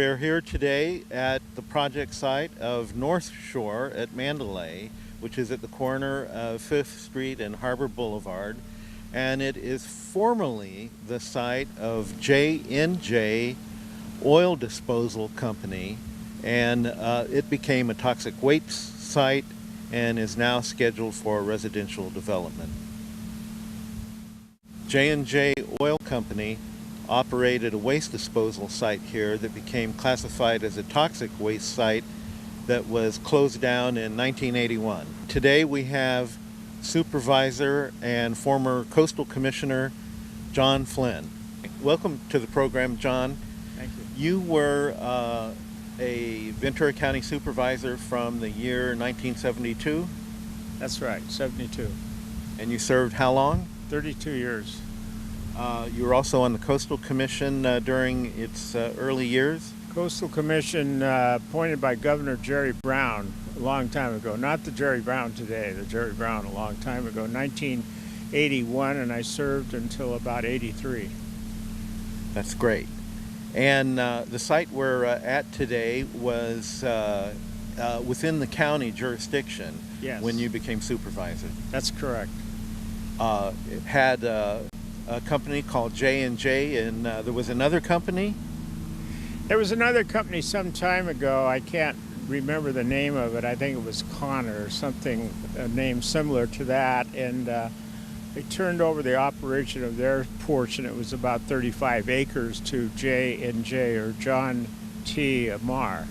We're here today at the project site of North Shore at Mandalay, which is at the corner of 5th Street and Harbor Boulevard, and it is formerly the site of J&J Oil Disposal Company, and it became a toxic waste site and is now scheduled for residential development. J&J Oil Company operated a waste disposal site here that became classified as a toxic waste site that was closed down in 1981. Today we have Supervisor and former Coastal Commissioner John Flynn. Welcome to the program, John. Thank you. You were a Ventura County Supervisor from the year 1972? That's right, 72. And you served how long? 32 years. You were also on the Coastal Commission during its early years? Coastal Commission appointed by Governor Jerry Brown a long time ago. Not the Jerry Brown today, the Jerry Brown a long time ago, 1981, and I served until about 83. That's great. And the site we're at today was within the county jurisdiction. Yes. When you became supervisor. That's correct. It had a company called J&J, and there was another company? There was another company some time ago. I can't remember the name of it. I think it was Connor or something, a name similar to that. And they turned over the operation of their portion. It was about 35 acres to J&J, or John T. Amar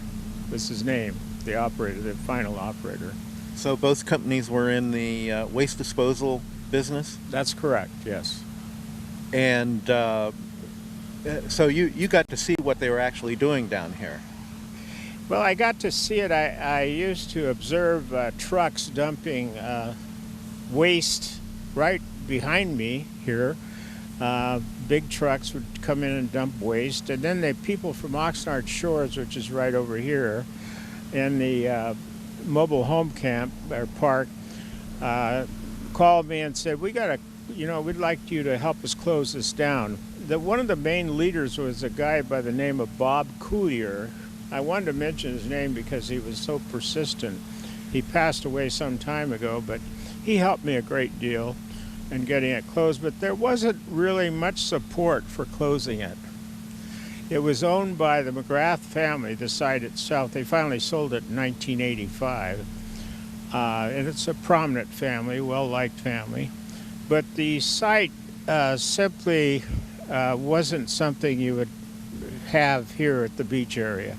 was his name, the operator, the final operator. So both companies were in the waste disposal business? That's correct, yes. And so you got to see what they were actually doing down here. Well, I got to see it. I used to observe trucks dumping waste right behind me here. Big trucks would come in and dump waste, and then the people from Oxnard Shores, which is right over here, in the mobile home camp or park, called me and said, we'd like you to help us close this down. One of the main leaders was a guy by the name of Bob Coulier. I wanted to mention his name because he was so persistent. He passed away some time ago, but he helped me a great deal in getting it closed, but there wasn't really much support for closing it. It was owned by the McGrath family, the site itself. They finally sold it in 1985. And it's a prominent family, well-liked family. But the site simply wasn't something you would have here at the beach area,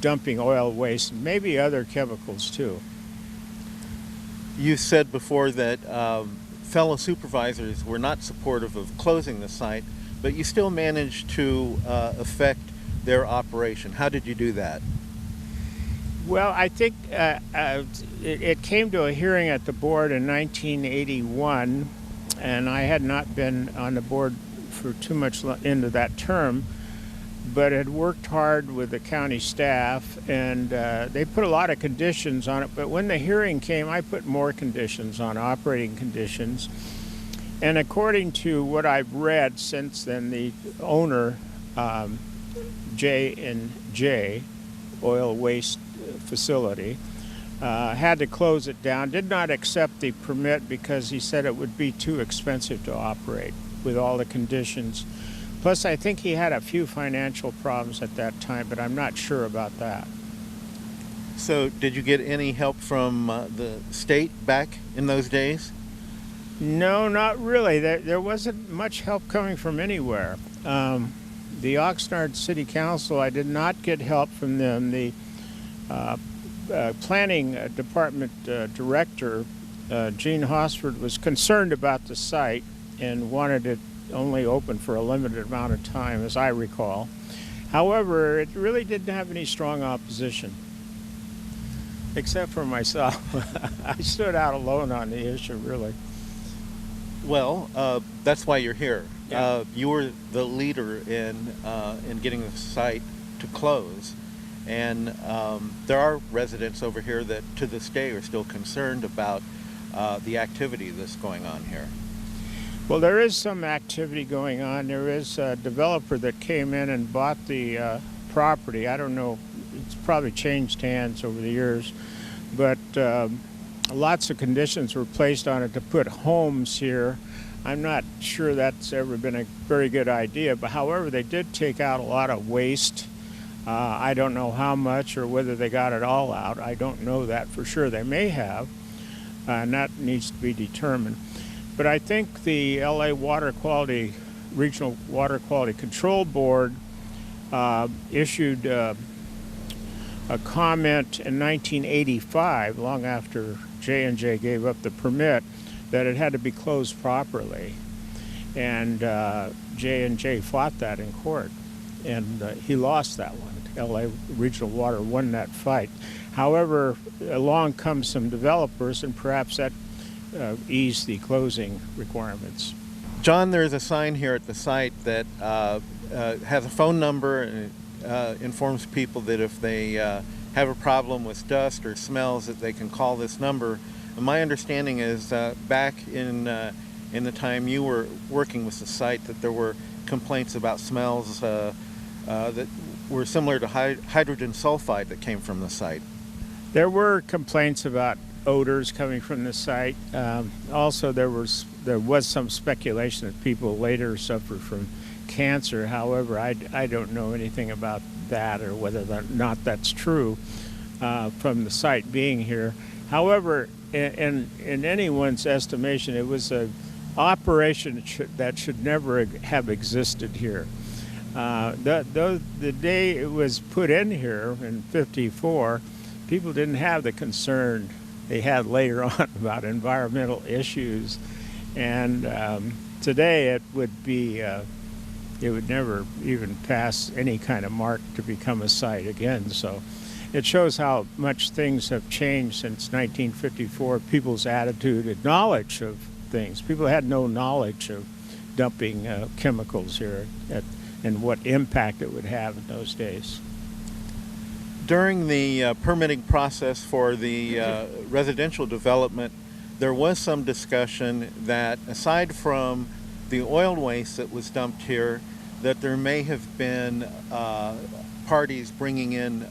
dumping oil waste and maybe other chemicals too. You said before that fellow supervisors were not supportive of closing the site, but you still managed to affect their operation. How did you do that? Well, I think it came to a hearing at the board in 1981, and I had not been on the board for too much into that term, but had worked hard with the county staff, and they put a lot of conditions on it. But when the hearing came, I put more conditions on, operating conditions. And according to what I've read since then, the owner, J&J Oil Waste Facility, had to close it down, did not accept the permit because he said it would be too expensive to operate with all the conditions. Plus, I think he had a few financial problems at that time, but I'm not sure about that. So did you get any help from the state back in those days? No, not really. There wasn't much help coming from anywhere. The Oxnard City Council, I did not get help from them. The planning department director, Gene Hosford, was concerned about the site and wanted it only open for a limited amount of time, as I recall. However, it really didn't have any strong opposition, except for myself. I stood out alone on the issue, really. Well, that's why you're here. Yeah. You were the leader in getting the site to close, and there are residents over here that to this day are still concerned about the activity that's going on here. Well, there is some activity going on. There is a developer that came in and bought the property. I don't know, it's probably changed hands over the years, but lots of conditions were placed on it to put homes here. I'm not sure that's ever been a very good idea, but however, they did take out a lot of waste. I don't know how much or whether they got it all out. I don't know that for sure. They may have, and that needs to be determined. But I think the LA Regional Water Quality Control Board issued a comment in 1985, long after J&J gave up the permit, that it had to be closed properly. And J&J fought that in court, and he lost that one. LA Regional Water won that fight. However, along come some developers, and perhaps that eased the closing requirements. John, there's a sign here at the site that has a phone number and informs people that if they have a problem with dust or smells, that they can call this number. And my understanding is back in the time you were working with the site, that there were complaints about smells that were similar to hydrogen sulfide that came from the site. There were complaints about odors coming from the site. Also, there was some speculation that people later suffered from cancer. However, I don't know anything about that or whether or not that's true from the site being here. However, in anyone's estimation, it was an operation that should never have existed here. The day it was put in here in '54, people didn't have the concern they had later on about environmental issues, and today it would never even pass any kind of mark to become a site again. So it shows how much things have changed since 1954, people's attitude and knowledge of things. People had no knowledge of dumping chemicals here and what impact it would have in those days. During the permitting process for the residential development, there was some discussion that aside from the oil waste that was dumped here, that there may have been parties bringing in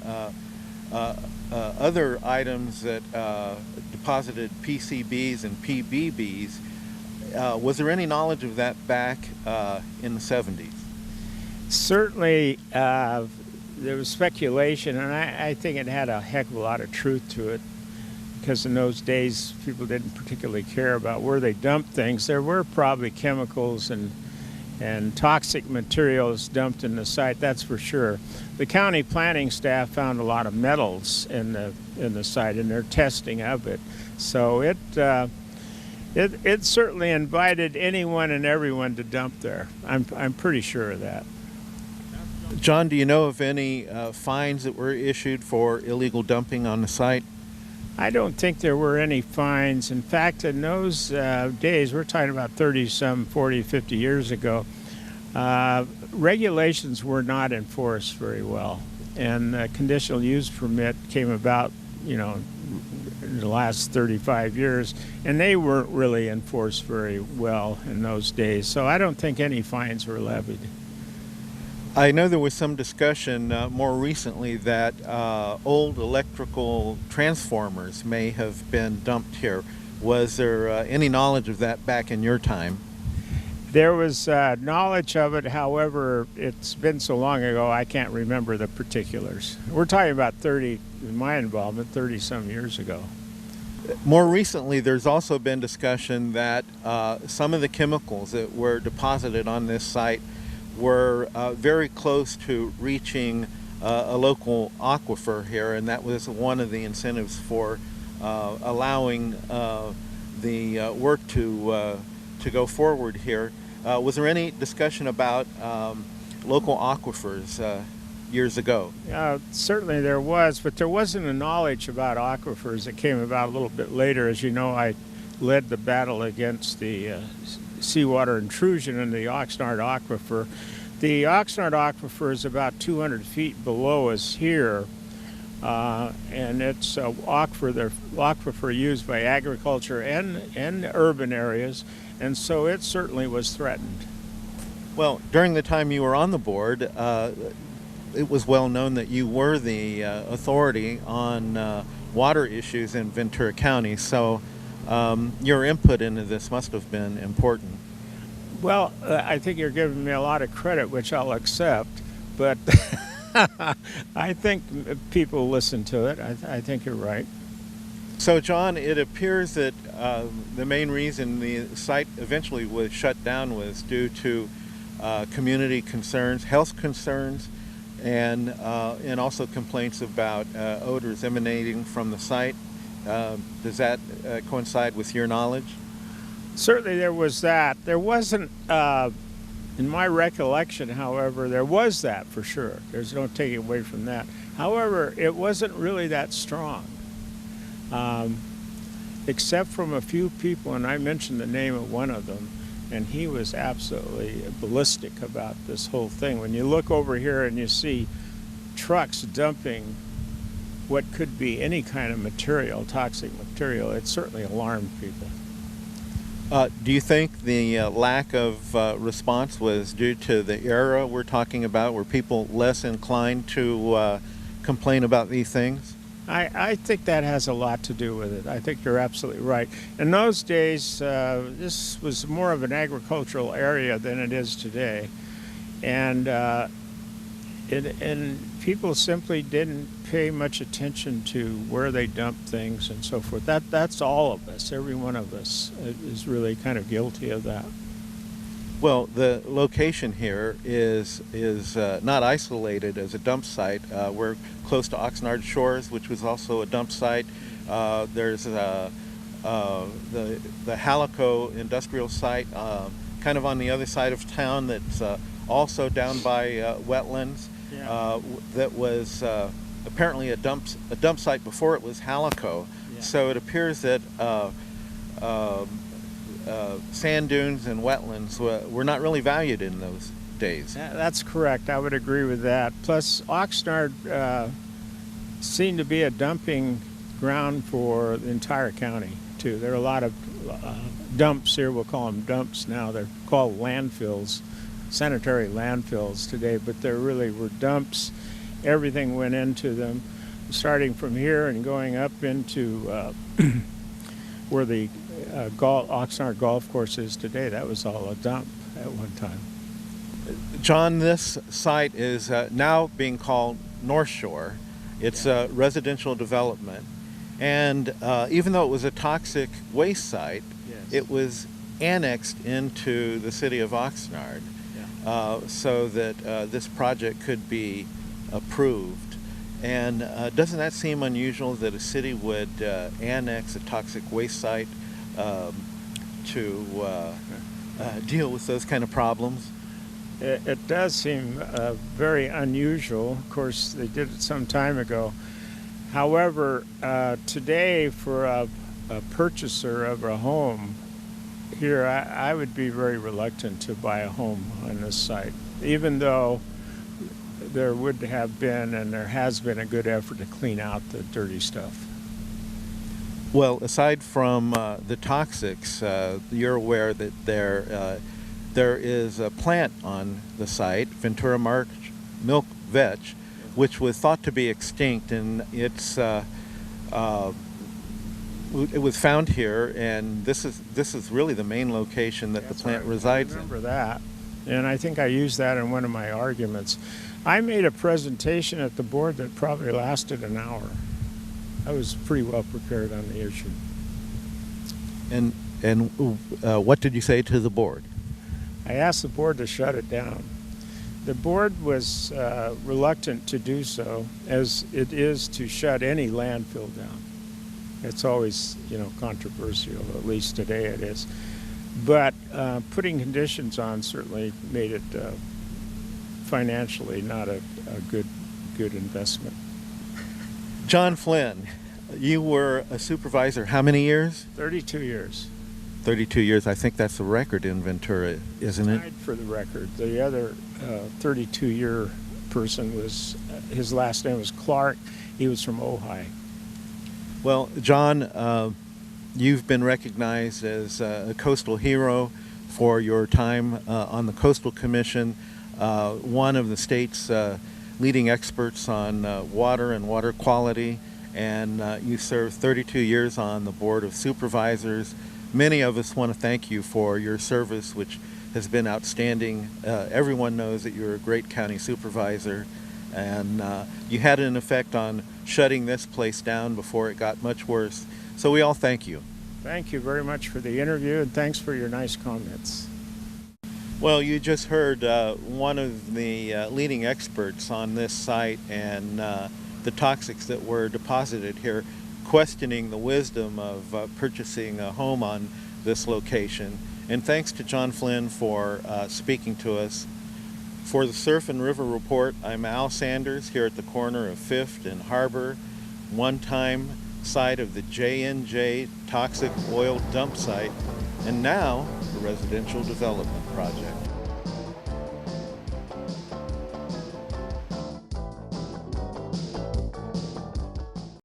other items that deposited PCBs and PBBs. Was there any knowledge of that back in the 70s? Certainly, there was speculation, and I think it had a heck of a lot of truth to it, because in those days people didn't particularly care about where they dumped things. There were probably chemicals and toxic materials dumped in the site, that's for sure. The county planning staff found a lot of metals in the site in their testing of it. So it certainly invited anyone and everyone to dump there. I'm pretty sure of that. John, do you know of any fines that were issued for illegal dumping on the site? I don't think there were any fines. In fact, in those days, we're talking about 30-some, 40, 50 years ago, regulations were not enforced very well. And the conditional use permit came about, in the last 35 years, and they weren't really enforced very well in those days. So I don't think any fines were levied. I know there was some discussion more recently that old electrical transformers may have been dumped here. Was there any knowledge of that back in your time? There was knowledge of it. However, it's been so long ago, I can't remember the particulars. We're talking about in my involvement, 30-some years ago. More recently, there's also been discussion that some of the chemicals that were deposited on this site were very close to reaching a local aquifer here, and that was one of the incentives for allowing the work to go forward here. Was there any discussion about local aquifers years ago? Certainly there was, but there wasn't a knowledge about aquifers that came about a little bit later. As you know, I led the battle against the seawater intrusion in the Oxnard aquifer. The Oxnard aquifer is about 200 feet below us here, and it's an aquifer used by agriculture and urban areas, and so it certainly was threatened. Well, during the time you were on the board, it was well known that you were the authority on water issues in Ventura County, so your input into this must have been important. Well, I think you're giving me a lot of credit, which I'll accept, but I think people listen to it. I think you're right. So, John, it appears that the main reason the site eventually was shut down was due to community concerns, health concerns, and also complaints about odors emanating from the site. Does that coincide with your knowledge? Certainly there was that. There wasn't, in my recollection, however, there was that for sure. There's no taking away from that. However, it wasn't really that strong. Except from a few people, and I mentioned the name of one of them, and he was absolutely ballistic about this whole thing. When you look over here and you see trucks dumping what could be any kind of material, toxic material, it certainly alarmed people. Do you think the lack of response was due to the era we're talking about? Were people less inclined to complain about these things? I think that has a lot to do with it. I think you're absolutely right. In those days, this was more of an agricultural area than it is today. And people simply didn't pay much attention to where they dumped things and so forth. That's all of us. Every one of us is really kind of guilty of that. Well, the location here is not isolated as a dump site. We're close to Oxnard Shores, which was also a dump site. There's the Halico industrial site, kind of on the other side of town, that's also down by wetlands. Yeah. That was apparently a dump site before it was Halico. Yeah. So it appears that sand dunes and wetlands were not really valued in those days. That's correct. I would agree with that. Plus, Oxnard seemed to be a dumping ground for the entire county, too. There are a lot of dumps here. We'll call them dumps now. They're called landfills, sanitary landfills today, but there really were dumps. Everything went into them, starting from here and going up into where the Oxnard Golf Course is today. That was all a dump at one time. John, this site is now being called North Shore. It's a residential development. And even though it was a toxic waste site, Yes. it was annexed into the city of Oxnard, so that this project could be approved. And doesn't that seem unusual that a city would annex a toxic waste site to deal with those kind of problems? It does seem very unusual. Of course, they did it some time ago. However, today, for a purchaser of a home here, I would be very reluctant to buy a home on this site, even though there would have been and there has been a good effort to clean out the dirty stuff. Well, aside from the toxics, you're aware that there is a plant on the site, Ventura milk vetch, which was thought to be extinct, and it was found here, and this is really the main location that the plant resides in. I remember that, and I think I used that in one of my arguments. I made a presentation at the board that probably lasted an hour. I was pretty well prepared on the issue. And what did you say to the board? I asked the board to shut it down. The board was reluctant to do so, as it is to shut any landfill down. It's always, controversial, at least today it is. But putting conditions on certainly made it financially not a good investment. John Flynn, you were a supervisor how many years? 32 years. 32 years. I think that's the record in Ventura, isn't it? Tied for the record. The other 32-year person was, his last name was Clark. He was from Ojai. Well, John, you've been recognized as a coastal hero for your time on the Coastal Commission, one of the state's leading experts on water and water quality, and you served 32 years on the Board of Supervisors. Many of us want to thank you for your service, which has been outstanding. Everyone knows that you're a great county supervisor, and you had an effect on shutting this place down before it got much worse. So we all thank you. Thank you very much for the interview, and thanks for your nice comments. Well, you just heard one of the leading experts on this site and the toxics that were deposited here, questioning the wisdom of purchasing a home on this location. And thanks to John Flynn for speaking to us. For the Surf and River Report, I'm Al Sanders here at the corner of 5th and Harbor, one-time site of the J&J toxic oil dump site, and now the residential development project.